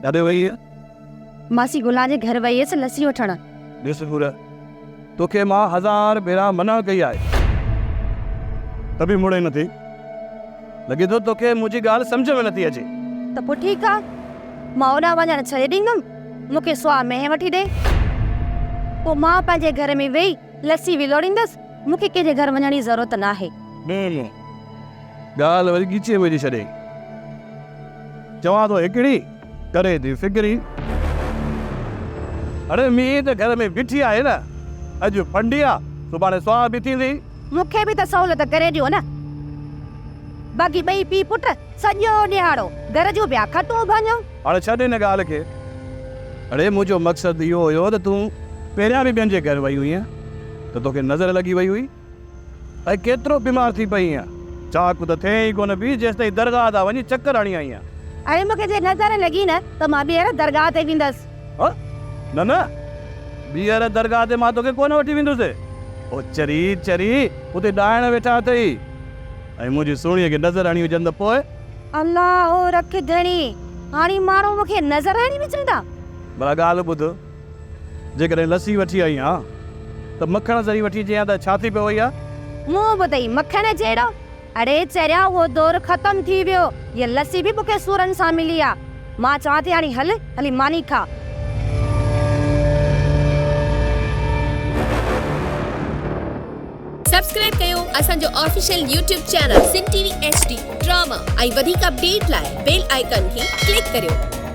अरे वही है मासी गुलां जे घर वई हुयसि लस्सी वठण। ॾिस गुर तोखे मां 1000 भेरा मना कई आहे त बि मुड़े नथी। लॻे थो तोखे मुंहिंजी ॻाल्हि सम्झ में नथी अचे। त पोइ ठीकु आहे, मां होॾां वञणु छॾे ॾींदमि, मूंखे सुहा मेंह वठी ॾे। पोइ मां पंहिंजे घर में वेही लस्सी विलोड़ींदसि, मूंखे कंहिंजे घर वञण जी ज़रूरत न आहे। ॻाल्हि वरी ॻीचीअ में थी छॾे। चवां थो हिकिड़ी करे थी फिक्री। अरे मींहुं त घर में बीठी आहे न, अॼु फंडी आहे सुभाणे सुहा बि थींदी। मूंखे बि त सहूलियत करे ॾियो न। बाक़ी ॿई पीउ पुट सॼो ॾियारो घर जूं ॿिया खटूं भञूं। हाणे छॾ हिन ॻाल्हि खे। अरे मुंहिंजो मक़सदु इहो हुयो त तूं पहिरियां बि ॿियनि जे घर वई हुई त तोखे नज़र लॻी वई हुई ऐं केतिरो बीमार थी पई आहे। चाक त थिए ई कोन पई जेसि ताईं दरगाह तां वञी चकर हणी आई आहे। अरे मूंखे जे नज़र लॻी न त मां ॿीहर दरगाह ते वेंदसि। न न ॿीहर दरगाह ते मां तोखे कोन वठी वेंदुसि। ओ चरी चरी उते ॾाइण वेठा अथई ऐं मुंहिंजी सोणीअ खे नज़र हणी हुजनि त पोइ। अल्लाह ओ रख धणी, हाणे माण्हू मूंखे नज़र हणी विझंदा। भला ॻाल्हि ॿुध, जेकॾहिं लस्सी वठी आई आहे त मखण ज़री वठी अचे त छा थी पियो वई आहे? मूं ॿुधई मखण जहिड़ो। अड़े चरिया उहो दौर ख़तम थी वियो, ये लस्सी बि मूंखे सूरनि सां मिली आहे। मां चवां थी हाणे हली मानी खा। सब्सक्राइब कयो असांजो official YouTube channel Singh TV HD drama ऐं वधीक अपडेट लाइ बेल आइकन खे क्लिक करियो।